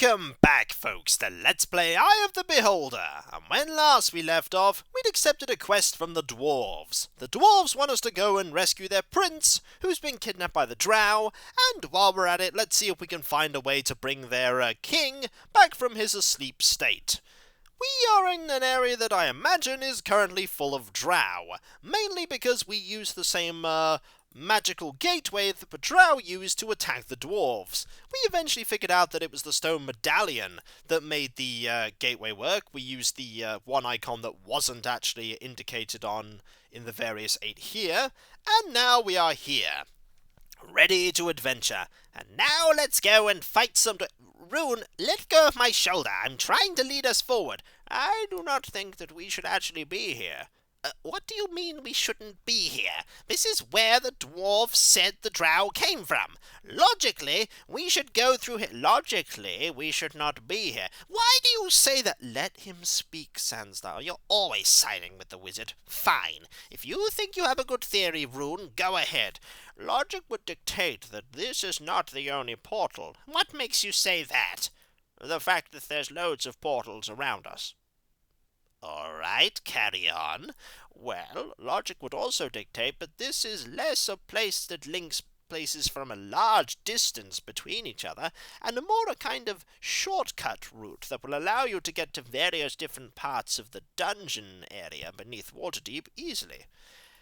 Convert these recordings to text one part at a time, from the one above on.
Welcome back, folks, to Let's Play Eye of the Beholder. And when last we left off, we'd accepted a quest from the dwarves. The dwarves want us to go and rescue their prince, who's been kidnapped by the drow, and while we're at it, let's see if we can find a way to bring their king back from his asleep state. We are in an area that I imagine is currently full of drow, mainly because we use the same magical gateway that the drow used to attack the dwarves. We eventually figured out that it was the stone medallion that made the gateway work. We used the one icon that wasn't actually indicated in the various 8 here, and now we are here, ready to adventure. And now let's go and fight some... Rune, let go of my shoulder. I'm trying to lead us forward. I do not think that we should actually be here. What do you mean we shouldn't be here? This is where the dwarves said the drow came from. Logically, we should go through here. Logically, we should not be here. Why do you say that? Let him speak, Sandstar. You're always siding with the wizard. Fine. If you think you have a good theory, Rune, go ahead. Logic would dictate that this is not the only portal. What makes you say that? The fact that there's loads of portals around us. All right, carry on. Well, logic would also dictate that this is less a place that links places from a large distance between each other, and more a kind of shortcut route that will allow you to get to various different parts of the dungeon area beneath Waterdeep easily.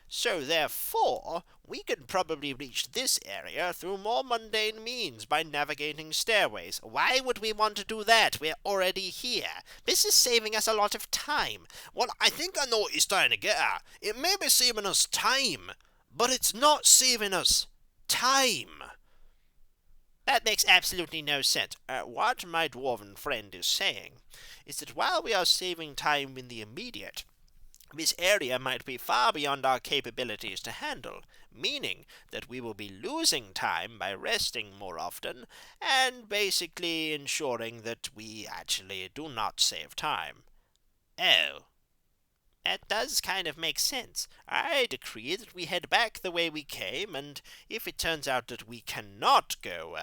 So therefore, we can probably reach this area through more mundane means by navigating stairways. Why would we want to do that? We're already here. This is saving us a lot of time. Well, I think I know what he's trying to get at. It may be saving us time, but it's not saving us time. That makes absolutely no sense. What my dwarven friend is saying is that while we are saving time in the immediate, this area might be far beyond our capabilities to handle, meaning that we will be losing time by resting more often, and basically ensuring that we actually do not save time. Oh, that does kind of make sense. I decree that we head back the way we came, and if it turns out that we cannot go,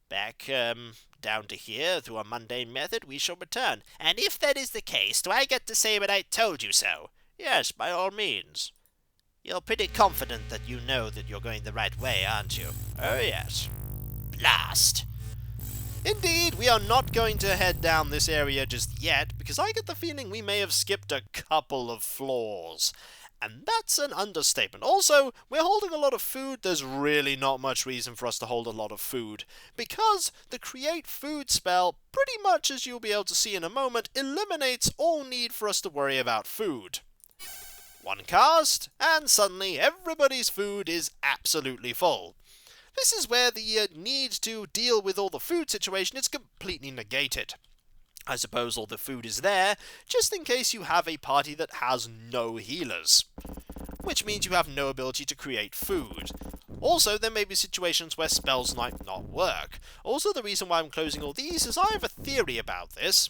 back, down to here through a mundane method, we shall return. And if that is the case, do I get to say what I told you so? Yes, by all means. You're pretty confident that you know that you're going the right way, aren't you? Oh, yes. Blast! Indeed, we are not going to head down this area just yet, because I get the feeling we may have skipped a couple of floors. And that's an understatement. Also, we're holding a lot of food. There's really not much reason for us to hold a lot of food, because the create food spell, pretty much as you'll be able to see in a moment, eliminates all need for us to worry about food. One cast, and suddenly everybody's food is absolutely full. This is where the need to deal with all the food situation is completely negated. I suppose all the food is there, just in case you have a party that has no healers, which means you have no ability to create food. Also, there may be situations where spells might not work. Also, the reason why I'm closing all these is I have a theory about this.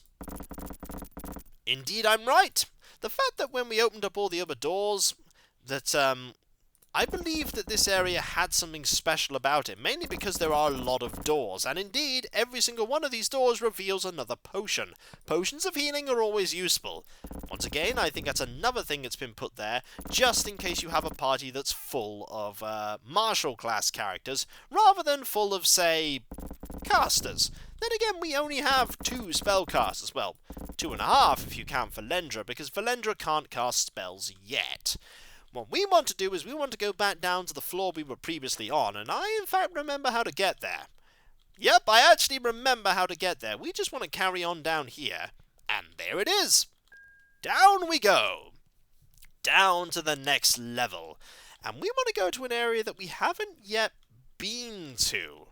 Indeed, I'm right. The fact that when we opened up all the other doors, that, I believe that this area had something special about it, mainly because there are a lot of doors, and indeed, every single one of these doors reveals another potion. Potions of healing are always useful. Once again, I think that's another thing that's been put there, just in case you have a party that's full of martial class characters, rather than full of, say, casters. Then again, we only have 2 spellcasters. Well, 2.5 if you count Valendra, because Valendra can't cast spells yet. What we want to do is we want to go back down to the floor we were previously on, and I in fact remember how to get there. Yep, I actually remember how to get there. We just want to carry on down here, and there it is. Down we go. Down to the next level. And we want to go to an area that we haven't yet been to.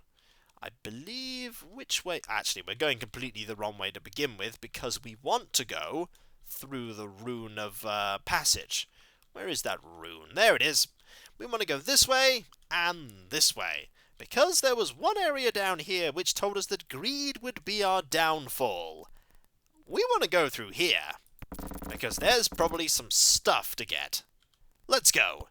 I believe which way... Actually, we're going completely the wrong way to begin with, because we want to go through the rune of passage. Where is that rune? There it is. We want to go this way and this way, because there was one area down here which told us that greed would be our downfall. We want to go through here, because there's probably some stuff to get. Let's go.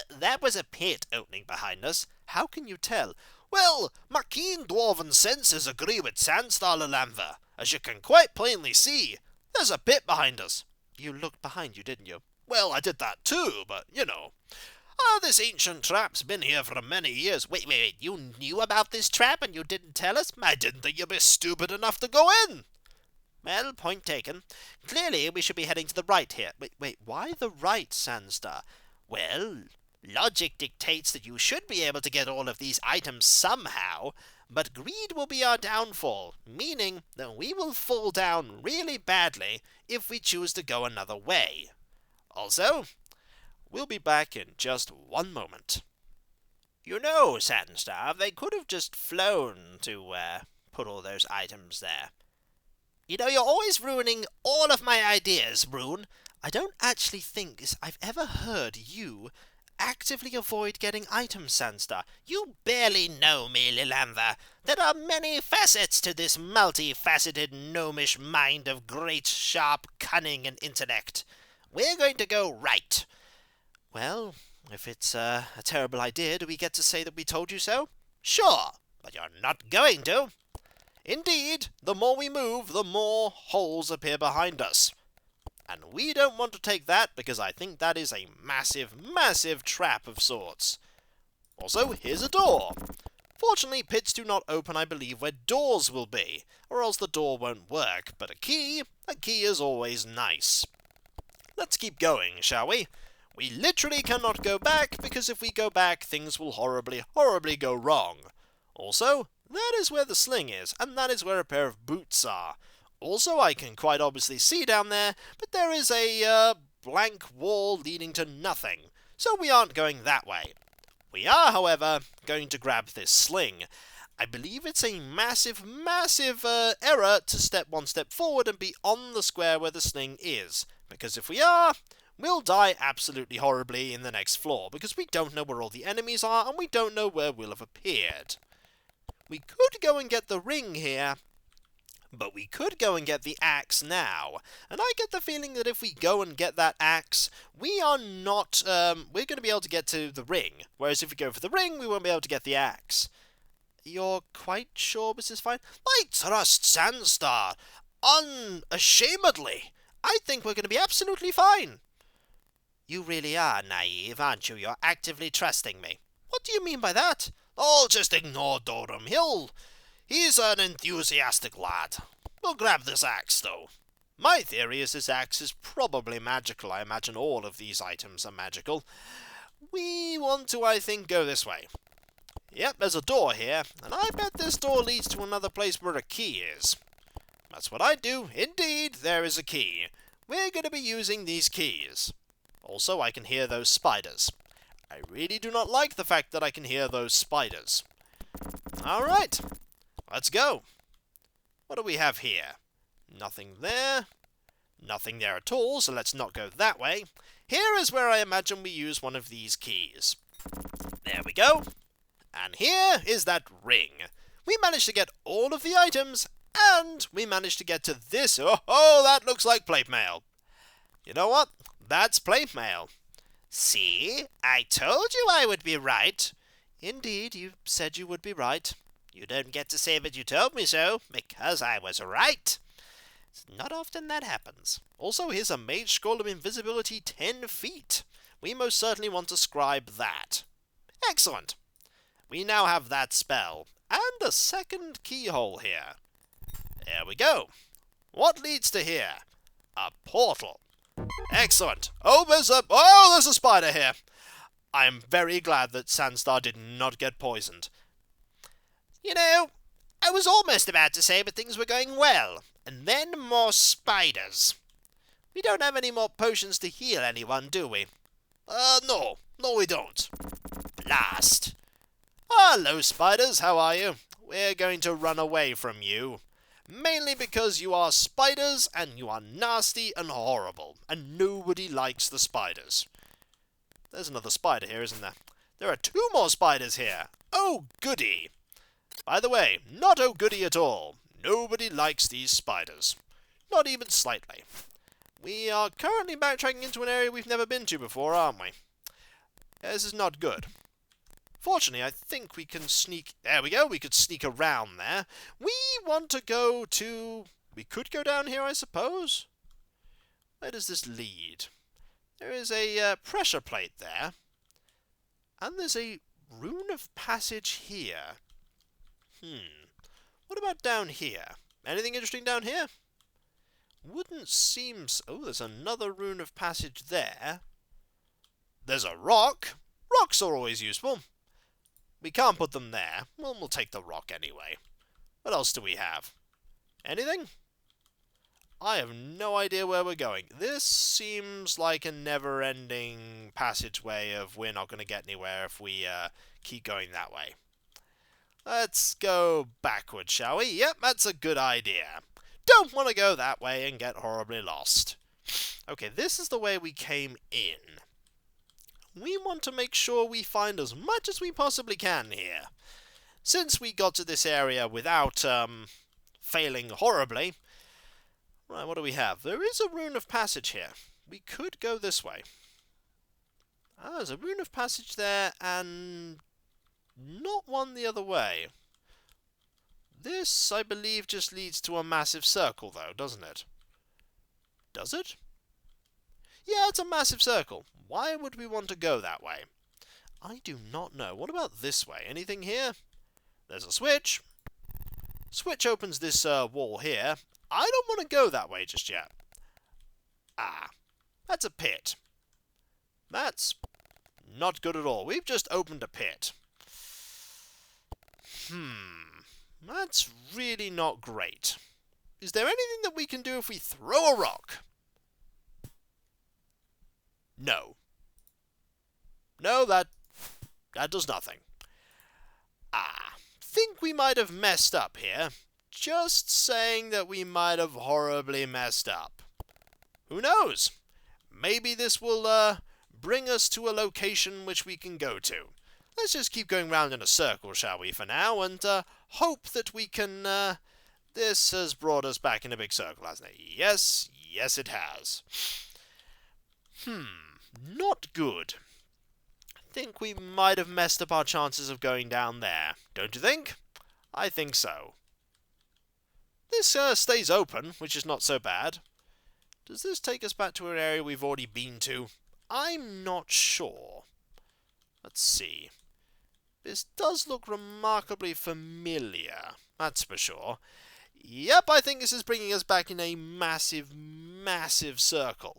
That was a pit opening behind us. How can you tell? Well, my keen dwarven senses agree with Sandstar, Valendra. As you can quite plainly see, there's a pit behind us. You looked behind you, didn't you? Well, I did that too, but, you know. This ancient trap's been here for many years. Wait, you knew about this trap and you didn't tell us? I didn't think you'd be stupid enough to go in. Well, point taken. Clearly, we should be heading to the right here. Wait, why the right, Sandstar? Well, logic dictates that you should be able to get all of these items somehow, but greed will be our downfall, meaning that we will fall down really badly if we choose to go another way. Also, we'll be back in just one moment. You know, Sandstar, they could have just flown to put all those items there. You know, you're always ruining all of my ideas, Rune. I don't actually think I've ever heard you actively avoid getting items, Sandstar. You barely know me, Valendra. There are many facets to this multifaceted gnomish mind of great sharp cunning and intellect. We're going to go right. Well, if it's a terrible idea, do we get to say that we told you so? Sure, but you're not going to. Indeed, the more we move, the more holes appear behind us. And we don't want to take that, because I think that is a massive, massive trap of sorts. Also, here's a door. Fortunately, pits do not open, I believe, where doors will be, or else the door won't work, but a key is always nice. Let's keep going, shall we? We literally cannot go back, because if we go back, things will horribly, horribly go wrong. Also, that is where the sling is, and that is where a pair of boots are. Also, I can quite obviously see down there, but there is a blank wall leading to nothing, so we aren't going that way. We are, however, going to grab this sling. I believe it's a massive, massive error to step one step forward and be on the square where the sling is, because if we are, we'll die absolutely horribly in the next floor, because we don't know where all the enemies are, and we don't know where we'll have appeared. We could go and get the ring here, but we could go and get the axe now, and I get the feeling that if we go and get that axe, we are not, we're going to be able to get to the ring, whereas if we go for the ring, we won't be able to get the axe. You're quite sure this is fine? I trust Sandstar, unashamedly. I think we're going to be absolutely fine. You really are naive, aren't you? You're actively trusting me. What do you mean by that? Oh, just ignore Durham. He's an enthusiastic lad. We'll grab this axe, though. My theory is this axe is probably magical. I imagine all of these items are magical. We want to, I think, go this way. Yep, there's a door here, and I bet this door leads to another place where a key is. That's what I do. Indeed, there is a key. We're going to be using these keys. Also, I can hear those spiders. I really do not like the fact that I can hear those spiders. Alright, let's go. What do we have here? Nothing there. Nothing there at all, so let's not go that way. Here is where I imagine we use one of these keys. There we go. And here is that ring. We managed to get all of the items, and we managed to get to this. Oh, that looks like plate mail. You know what? That's plate mail. See? I told you I would be right. Indeed, you said you would be right. You don't get to say that you told me so, because I was right. It's not often that happens. Also, here's a mage scroll of invisibility 10 feet. We most certainly want to scribe that. Excellent. We now have that spell, and a second keyhole here. There we go. What leads to here? A portal. Excellent. Oh, there's a spider here. I am very glad that Sandstar did not get poisoned. You know, I was almost about to say that things were going well, and then more spiders. We don't have any more potions to heal anyone, do we? No, we don't. Blast. Hello, spiders, how are you? We're going to run away from you. Mainly because you are spiders, and you are nasty and horrible, and nobody likes the spiders. There's another spider here, isn't there? There are 2 more spiders here. Oh, goody. By the way, not oh goody at all. Nobody likes these spiders. Not even slightly. We are currently backtracking into an area we've never been to before, aren't we? This is not good. Fortunately, I think we can sneak... There we go, we could sneak around there. We want to go to... We could go down here, I suppose. Where does this lead? There is a pressure plate there. And there's a rune of passage here. What about down here? Anything interesting down here? Wouldn't seem... Oh, there's another rune of passage there. There's a rock. Rocks are always useful. We can't put them there. Well, we'll take the rock anyway. What else do we have? Anything? I have no idea where we're going. This seems like a never-ending passageway of we're not going to get anywhere if we keep going that way. Let's go backwards, shall we? Yep, that's a good idea. Don't want to go that way and get horribly lost. Okay, this is the way we came in. We want to make sure we find as much as we possibly can here. Since we got to this area without failing horribly... Right, what do we have? There is a rune of passage here. We could go this way. Ah, there's a rune of passage there, and not one the other way. This, I believe, just leads to a massive circle, though, doesn't it? Does it? Yeah, it's a massive circle. Why would we want to go that way? I do not know. What about this way? Anything here? There's a switch. Switch opens this wall here. I don't want to go that way just yet. Ah, that's a pit. That's not good at all. We've just opened a pit. That's really not great. Is there anything that we can do if we throw a rock? No. No, that does nothing. Think we might have messed up here. Just saying that we might have horribly messed up. Who knows? Maybe this will bring us to a location which we can go to. Let's just keep going round in a circle, shall we, for now, and hope that we can... This has brought us back in a big circle, hasn't it? Yes, yes it has. Not good. Think we might have messed up our chances of going down there. Don't you think? I think so. This stays open, which is not so bad. Does this take us back to an area we've already been to? I'm not sure. Let's see. This does look remarkably familiar, that's for sure. Yep, I think this is bringing us back in a massive, massive circle.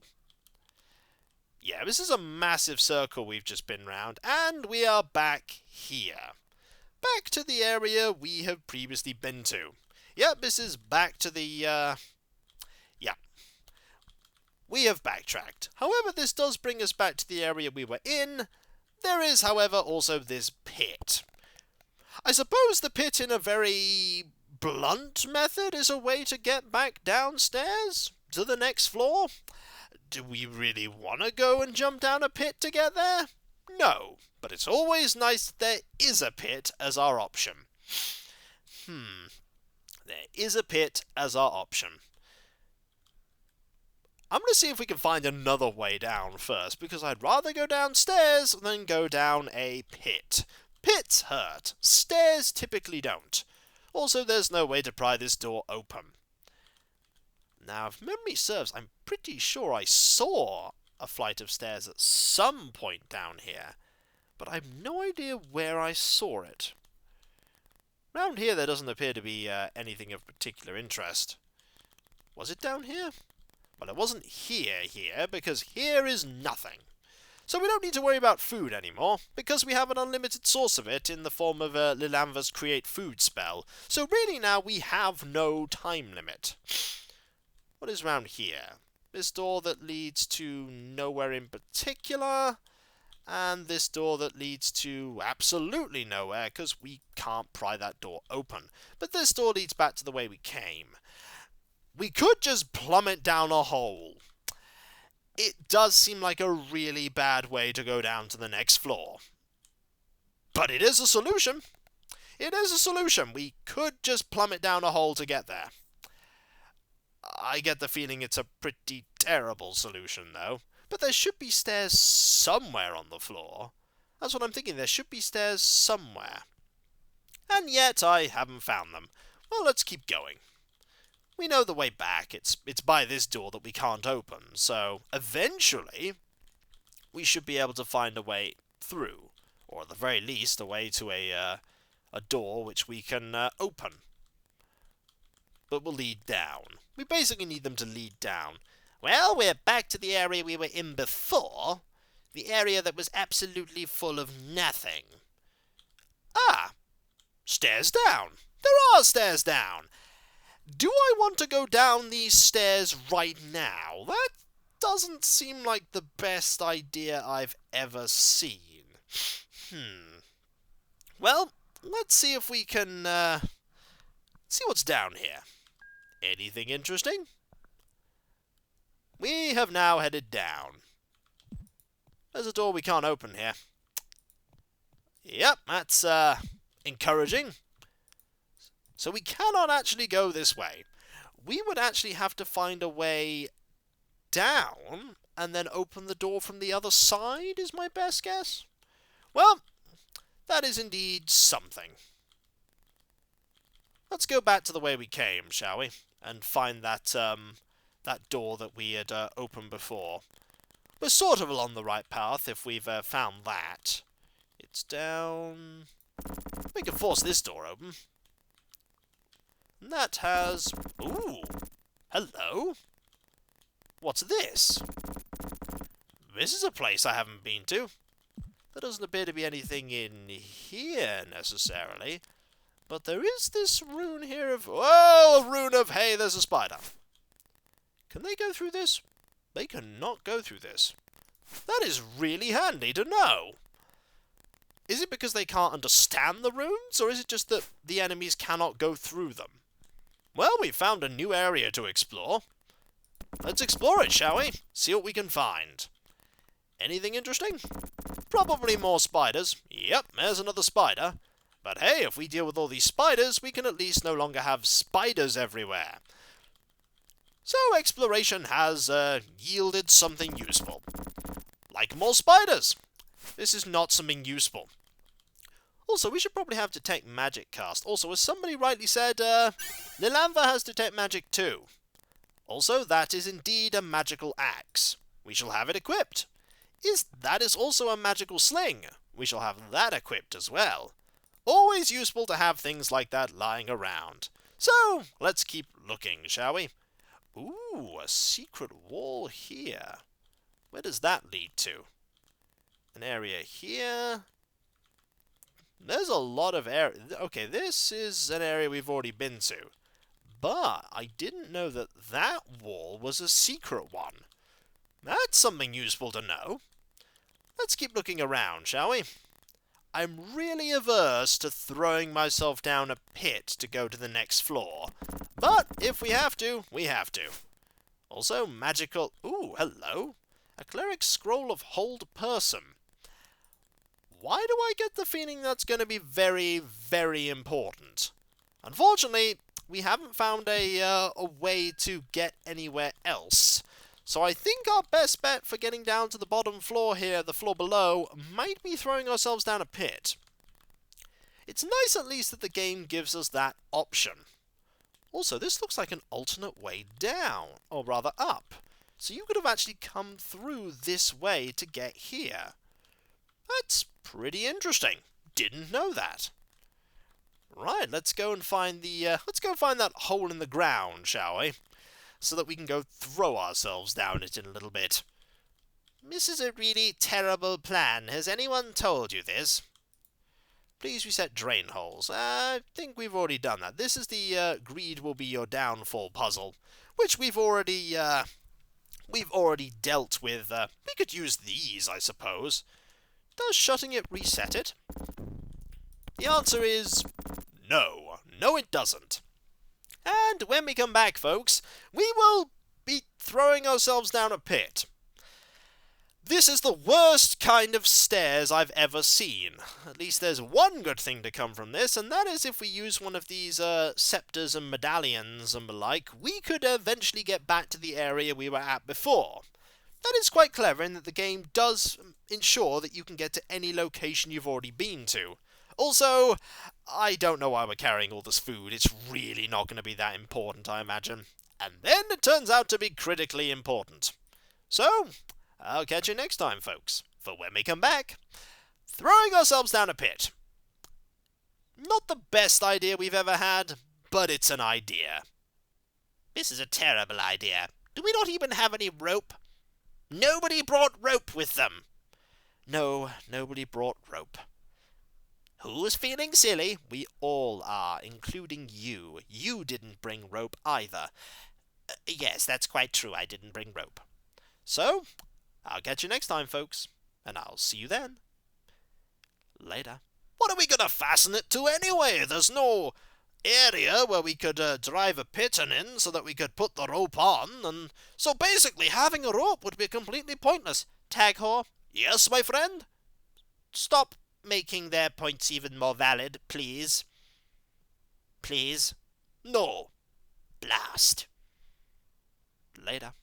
Yeah, this is a massive circle we've just been round, and we are back here. Back to the area we have previously been to. Yep, this is back to the, yeah. We have backtracked. However, this does bring us back to the area we were in. There is, however, also this pit. I suppose the pit, in a very blunt method, is a way to get back downstairs to the next floor. Do we really want to go and jump down a pit to get there? No, but it's always nice that there is a pit as our option. There is a pit as our option. I'm going to see if we can find another way down first, because I'd rather go downstairs than go down a pit. Pits hurt. Stairs typically don't. Also, there's no way to pry this door open. Now, if memory serves, I'm pretty sure I saw a flight of stairs at some point down here, but I've no idea where I saw it. Round here there doesn't appear to be anything of particular interest. Was it down here? Well, it wasn't here, because here is nothing. So we don't need to worry about food anymore, because we have an unlimited source of it in the form of Lilanva's Create Food spell. So really now we have no time limit. What is round here? This door that leads to nowhere in particular, and this door that leads to absolutely nowhere, because we can't pry that door open. But this door leads back to the way we came. We could just plummet down a hole. It does seem like a really bad way to go down to the next floor. But it is a solution. It is a solution. We could just plummet down a hole to get there. I get the feeling it's a pretty terrible solution, though. But there should be stairs somewhere on the floor. That's what I'm thinking. There should be stairs somewhere. And yet I haven't found them. Well, let's keep going. We know the way back. It's by this door that we can't open. So eventually we should be able to find a way through. Or at the very least, a way to a door which we can open. But will lead down. We basically need them to lead down. Well, we're back to the area we were in before. The area that was absolutely full of nothing. Ah! Stairs down! There are stairs down! Do I want to go down these stairs right now? That doesn't seem like the best idea I've ever seen. Well, let's see if we can, see what's down here. Anything interesting? We have now headed down. There's a door we can't open here. Yep, that's, encouraging. So we cannot actually go this way. We would actually have to find a way down and then open the door from the other side, is my best guess. Well, that is indeed something. Let's go back to the way we came, shall we? And find that, that door that we had opened before. We're sort of along the right path if we've found that. It's down... We can force this door open. And that has... Ooh! Hello? What's this? This is a place I haven't been to. There doesn't appear to be anything in here, necessarily. But there is this rune here of... Oh, a rune of... Hey, there's a spider. Can they go through this? They cannot go through this. That is really handy to know. Is it because they can't understand the runes, or is it just that the enemies cannot go through them? Well, we found a new area to explore. Let's explore it, shall we? See what we can find. Anything interesting? Probably more spiders. Yep, there's another spider. But hey, if we deal with all these spiders, we can at least no longer have spiders everywhere. So exploration has yielded something useful. Like more spiders. This is not something useful. Also, we should probably have Detect Magic cast. Also, as somebody rightly said, Lilanva has Detect Magic too. Also, that is indeed a magical axe. We shall have it equipped. That is also a magical sling. We shall have that equipped as well. Always useful to have things like that lying around. So, let's keep looking, shall we? Ooh, a secret wall here. Where does that lead to? An area here. There's a lot of area. Okay, this is an area we've already been to. But I didn't know that that wall was a secret one. That's something useful to know. Let's keep looking around, shall we? I'm really averse to throwing myself down a pit to go to the next floor. But if we have to, we have to. Also, magical... Ooh, hello. A cleric's scroll of hold person. Why do I get the feeling that's going to be very, very important? Unfortunately, we haven't found a way to get anywhere else. So I think our best bet for getting down to the bottom floor here, the floor below, might be throwing ourselves down a pit. It's nice at least that the game gives us that option. Also, this looks like an alternate way down, or rather up. So you could have actually come through this way to get here. That's pretty interesting. Didn't know that. Right, let's go and find that hole in the ground, shall we? So that we can go throw ourselves down it in a little bit. This is a really terrible plan. Has anyone told you this? Please reset drain holes. I think we've already done that. This is the greed will be your downfall puzzle, which we've already dealt with. We could use these, I suppose. Does shutting it reset it? The answer is no. No, it doesn't. And when we come back, folks, we will be throwing ourselves down a pit. This is the worst kind of stairs I've ever seen. At least there's one good thing to come from this, and that is if we use one of these scepters and medallions and the like, we could eventually get back to the area we were at before. That is quite clever in that the game does ensure that you can get to any location you've already been to. Also, I don't know why we're carrying all this food. It's really not going to be that important, I imagine. And then it turns out to be critically important. So, I'll catch you next time, folks, for when we come back, throwing ourselves down a pit. Not the best idea we've ever had, but it's an idea. This is a terrible idea. Do we not even have any rope? Nobody brought rope with them. No, nobody brought rope. Who's feeling silly? We all are, including you. You didn't bring rope either. Yes, that's quite true, I didn't bring rope. So, I'll catch you next time, folks, and I'll see you then. Later. What are we going to fasten it to anyway? There's no area where we could drive a pigeon in so that we could put the rope on, and so basically having a rope would be completely pointless. Taghaw? Yes, my friend? Stop making their points even more valid, please. Please? No. Blast. Later.